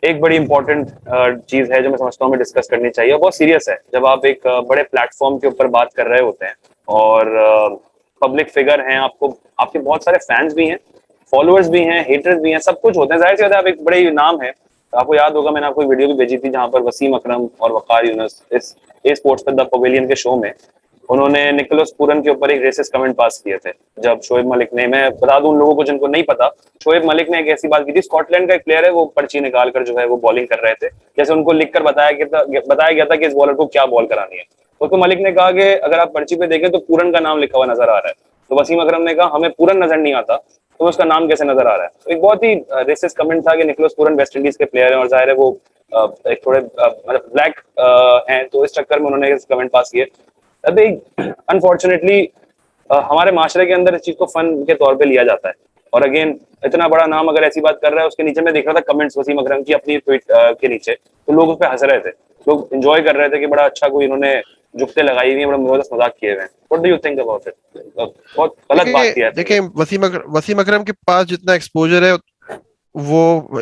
एक बड़ी इंपॉर्टेंट चीज है जो मैं समझता हूँ हमें डिस्कस करनी चाहिए, और बहुत सीरियस है। जब आप एक बड़े प्लेटफॉर्म के ऊपर बात कर रहे होते हैं और पब्लिक फिगर हैं, आपको आपके बहुत सारे फैंस भी हैं, फॉलोअर्स भी हैं, हेटर्स भी हैं, सब कुछ होते हैं। जाहिर सी बात है, आप एक बड़े नाम है। आपको याद होगा, मैंने आपको एक वीडियो भी भेजी थी जहां पर वसीम अकरम और वकार यूनुस इस ए स्पोर्ट्स पर द पवेलियन के शो में उन्होंने निकोलस पूरन के ऊपर एक रेसिस्ट कमेंट पास किए थे। जब शोएब मलिक ने, मैं बता दूं उन लोगों को जिनको नहीं पता, शोएब मलिक ने एक ऐसी बात की थी, स्कॉटलैंड का एक प्लेयर है, वो पर्ची निकाल कर जो है वो बॉलिंग कर रहे थे, जैसे उनको लिखकर बताया गया था कि इस बॉलर को क्या बॉल करानी है। तो मलिक ने कहा कि अगर आप पर्ची पे देखें तो पूरन का नाम लिखा हुआ नजर आ रहा है। तो वसीम अकरम ने कहा हमें पूरन नजर नहीं आता, तो उसका नाम कैसे नजर आ रहा है। तो एक बहुत ही रेसिस्ट कमेंट था कि निकोलस पूरन वेस्ट इंडीज के प्लेयर हैं और जाहिर है वो एक थोड़े मतलब ब्लैक हैं, तो इस चक्कर में उन्होंने कमेंट पास किए। अभी अनफॉर्चुनेटली हमारे माशरे के अंदर इस चीज को फन के तौर पे लिया जाता है। और अगेन, इतना बड़ा नाम अगर ऐसी बात कर रहा है, उसके नीचे मैं देख रहा था कमेंट्स वसीम अकरम की अपनी ट्वीट के नीचे, तो लोग उस पर हंस रहे थे, लोग एंजॉय कर रहे थे कि बड़ा अच्छा कोई इन्होंने जुगते लगाई हुई है, बड़ा मजेदार मजाक किए हुए हैं। What do you think about it? बहुत गलत बात किया है। देखिए वसीम अकरम के पास जितना एक्सपोजर है वो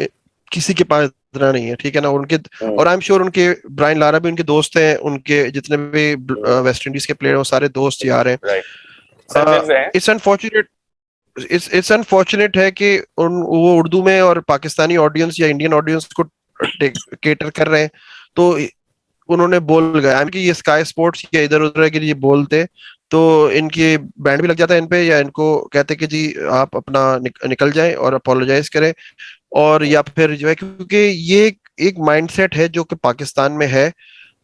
किसी के पास इतना नहीं है, ठीक है ना। उनके और आई एम श्योर उनके ब्रायन लारा भी उनके दोस्त हैं, उनके जितने भी वेस्ट इंडीज के प्लेयर हैं वो सारे दोस्त यार हैं। Right. It's unfortunate it's unfortunate है कि वो उर्दू में और पाकिस्तानी ऑडियंस या इंडियन ऑडियंस को केटर कर रहे हैं, तो उन्होंने बोल गए कि ये स्काई स्पोर्ट्स या इधर उधर के लिए बोलते तो इनकी बैंड भी लग जाता है इन पे, या इनको कहते कि जी आप अपना निकल जाएं और अपोलोजाइज करें। और या फिर जो है, क्योंकि ये एक माइंडसेट है जो कि पाकिस्तान में है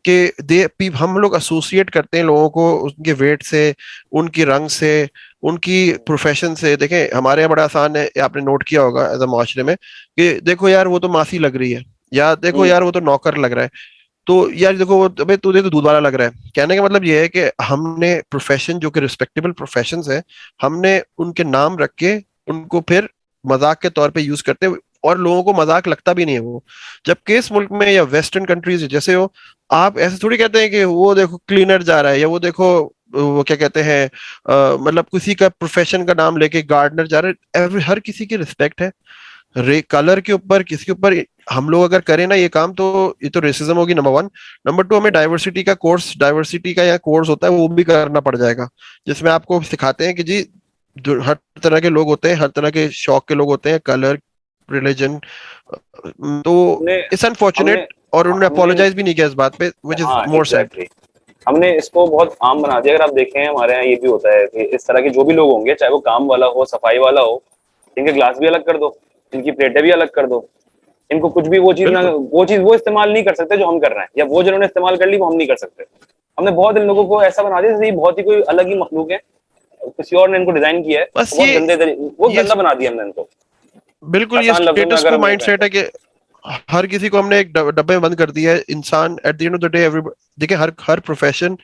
कि हम लोग एसोसिएट करते हैं लोगों को उनके वेट से, उनकी रंग से, उनकी प्रोफेशन से। देखें हमारे यहाँ बड़ा आसान है, आपने नोट किया होगा एज अ माशरे में, कि देखो यार वो तो मासी लग रही है, या देखो यार वो तो नौकर लग रहा है, तो यार देखो वो अबे तुझे तो दूध वाला लग रहा है। कहने का मतलब ये है कि हमने प्रोफेशन जो कि रिस्पेक्टेबल प्रोफेशंस है, हमने उनके नाम रख के उनको फिर मजाक के तौर पे यूज करते हैं, और लोगों को मजाक लगता भी नहीं है वो। जबकि इस मुल्क में या वेस्टर्न कंट्रीज जैसे हो, आप ऐसे थोड़ी कहते हैं कि वो देखो क्लीनर जा रहा है, या वो देखो वो क्या कहते हैं मतलब किसी का प्रोफेशन का नाम लेके गार्डनर जा रहा है। हर किसी की रिस्पेक्ट है। कलर के ऊपर किसी के ऊपर हम लोग अगर करें ना ये काम, तो ये तो रेसिज्म होगी नंबर वन। नंबर टू, हमें डाइवर्सिटी का यहाँ कोर्स होता है, वो भी करना पड़ जाएगा, जिसमें आपको सिखाते हैं कि जी हर तरह के लोग होते हैं, हर तरह के शौक के लोग होते हैं, कलर, रिलीजन। तो हमने इट्स हमने अनफॉर्चुनेट, और उन्होंने हमने अपोलोजाइज भी नहीं किया इस बात पे, विच इज हाँ, मोर सैड। एग्जैक्टली। हमने इसको बहुत आम बना दिया। अगर आप देखें, हमारे यहाँ ये भी होता है कि इस तरह के जो भी लोग होंगे, चाहे वो काम वाला हो, सफाई वाला हो, इनके ग्लास भी अलग कर दो, इनकी प्लेटें भी अलग कर दो, इनको कुछ भी वो चीज ना, बिल्कुल। वो इस्तेमाल नहीं कर सकते जो हम कर रहे हैं, या वो जिन्होंने इस्तेमाल कर ली वो हम नहीं कर सकते। हमने बहुत इन लोगों को ऐसा बना दिया जैसे ये बहुत ही कोई अलग ही मखलूक है, किसी और ने इनको डिजाइन किया है, तो बस बहुत गंदे तरीके, वो ये गंदा बना दिया हमने इनको। बिल्कुल ये आसान लफ्जों में स्टेटस अगर को हम ये माइंड कहें सेट है तो। कि हर किसी को हमने एक डब्बे में बंद कर दिया है। इंसान at the end of the day every, देखिए हर हर प्रोफेशन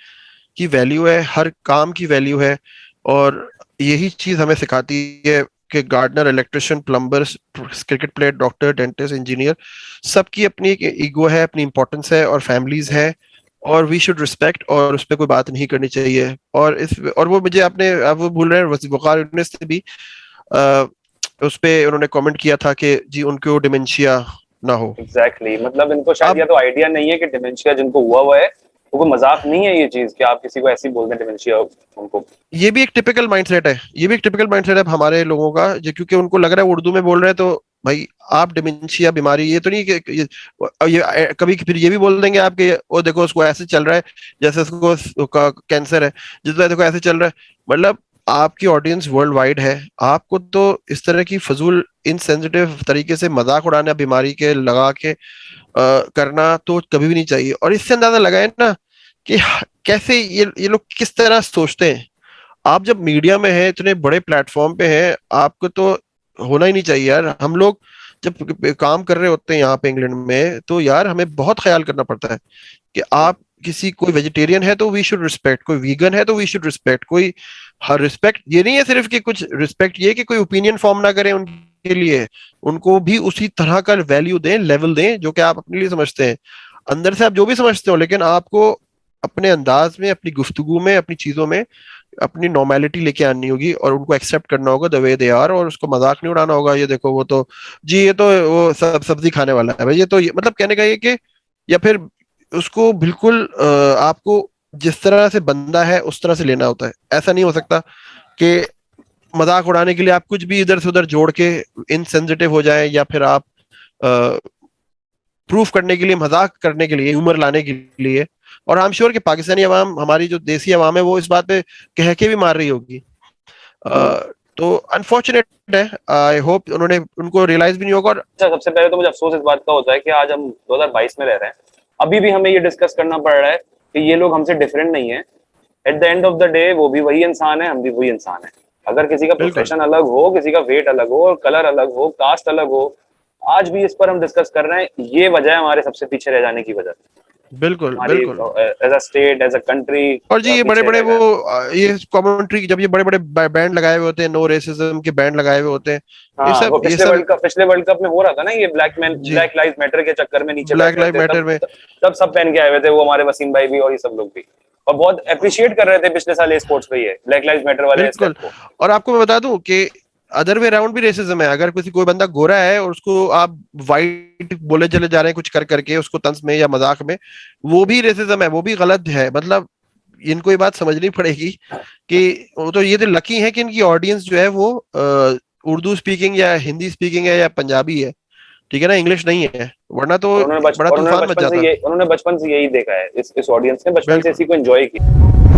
की वैल्यू है, हर काम की वैल्यू है। और यही चीज हमें सिखाती है कि gardener, electrician, plumbers, cricket player, doctor, dentist, engineer, सबकी अपनी एक ईगो है, अपनी इंपॉर्टेंस है और फैमिलीज है, और वी शुड रिस्पेक्ट, और उस पर कोई बात नहीं करनी चाहिए। और वो मुझे आपने, आप वो भूल रहे हैं, वकार यूनिस ने भी उस पे उन्होंने कमेंट किया था कि जी उनको डिमेंशिया ना हो। मतलब इनको शायद या अब तो आइडिया नहीं है कि डिमेंशिया जिनको हुआ हुआ है, तो कोई मजाक नहीं है ये चीज कि आप किसी को ऐसी बोल दें डिमेंशिया उनको। ये भी एक टिपिकल माइंडसेट है, ये भी एक टिपिकल माइंडसेट है हमारे लोगों का, जो क्योंकि उनको लग रहा है उर्दू में बोल रहे हैं तो भाई आप डिमेंशिया बीमारी, ये तो नहीं कि ये कभी फिर ये भी बोल देंगे आपके वो देखो उसको ऐसे चल रहा है जैसे उसको कैंसर है, जितना देखो ऐसे चल रहा है। मतलब आपकी ऑडियंस वर्ल्ड वाइड है, आपको तो इस तरह की फजूल इनसेंसिटिव तरीके से मजाक उड़ाना, बीमारी के लगा के करना तो कभी भी नहीं चाहिए। और इससे अंदाजा लगाए ना कि कैसे ये लोग किस तरह सोचते हैं। आप जब मीडिया में हैं, इतने बड़े प्लेटफॉर्म पे हैं, आपको तो होना ही नहीं चाहिए यार। हम लोग जब काम कर रहे होते हैं यहाँ पे इंग्लैंड में, तो यार हमें बहुत ख्याल करना पड़ता है कि आप किसी, कोई वेजिटेरियन है तो वी शुड रिस्पेक्ट, कोई वीगन है तो वी शुड रिस्पेक्ट, कोई हर रिस्पेक्ट ये नहीं है सिर्फ कि कुछ रिस्पेक्ट, ये कि कोई ओपिनियन फॉर्म ना करें उनके लिए, उनको भी उसी तरह का वैल्यू दें, लेवल दें जो कि आप अपने लिए समझते हैं। अंदर से आप जो भी समझते हो, लेकिन आपको अपने अंदाज में, अपनी गुफ्तगू में, अपनी चीजों में अपनी नॉर्मेलिटी लेके आनी होगी और उनको एक्सेप्ट करना होगा द वे दे आर, और उसको मजाक नहीं उड़ाना होगा। ये देखो वो तो जी, ये तो वो सब सब्जी खाने वाला है भाई, ये तो मतलब कहने का ये कि, या फिर उसको बिल्कुल आपको जिस तरह से बंदा है उस तरह से लेना होता है। ऐसा नहीं हो सकता कि मजाक उड़ाने के लिए आप कुछ भी इधर से उधर जोड़ के इनसेंसिटिव हो जाए, या फिर आप प्रूफ करने के लिए, मजाक करने के लिए, ह्यूमर लाने के लिए। और आई एम श्योर कि पाकिस्तानी अवाम, हमारी जो देसी अवाम है, वो इस बात पे कह के भी मार रही होगी। तो अनफॉर्चुनेट है। आई होप उन्होंने, उनको रियलाइज भी नहीं होगा। और अच्छा, सबसे पहले तो मुझे अफसोस इस बात का होता है कि आज हम 2022 में रह रहे हैं, अभी भी हमें ये डिस्कस करना पड़ रहा है कि ये लोग हमसे डिफरेंट नहीं है। At the end of the day वो भी वही इंसान है, हम भी वही इंसान है। अगर किसी का प्रोफेशन अलग हो, किसी का वेट अलग हो, और कलर अलग हो, कास्ट अलग हो, आज भी इस पर हम डिस्कस कर रहे हैं। ये वजह है हमारे सबसे पीछे रह जाने की वजह। बिल्कुल हमारी बिल्कुल। As a state, as a country और जी ये बड़े पीछे बड़े रह वो गए। ये कमेंट्री, जब ये बड़े बड़े बैंड लगाए हुए होते हैं, नो रेसिज्म के बैंड लगाए हुए होते हैं, हाँ, वो ये सब पिछले वर्ल्ड कप में हो रहा था ना, ये जी, ब्लैक लाइव मैटर के चक्कर में नीचे ब्लैक बैठ रहे लाइव थे, मैटर तब में। तब सब पहन के आए हुए थे, वो हमारे वसीम भाई भी और ये सब लोग भी, और बहुत अप्रिशिएट कर रहे थे पिछले साल ये स्पोर्ट्स पे, ये ब्लैक लाइव मैटर वाले स्टेप बिल्कुल। को। और आपको मैं बता दूं कि अदर वे राउंड भी रेसिज्म है। अगर किसी कोई बंदा गोरा है और उसको आप वाइट बोले चले जा रहे हैं कुछ कर करके, उसको तंज में या मजाक में, वो भी रेसिज्म है, वो भी गलत है। मतलब इनको ये बात समझनी पड़ेगी कि वो तो, ये तो लकी है कि इनकी ऑडियंस जो है वो उर्दू स्पीकिंग या हिंदी स्पीकिंग है या पंजाबी है, ठीक है ना, इंग्लिश नहीं है, वरना तो बड़ा तूफान मच जाता। उन्होंने बचपन से यही देखा है, इस ऑडियंस ने बचपन से बिल्कुल। इसी को एंजॉय किया।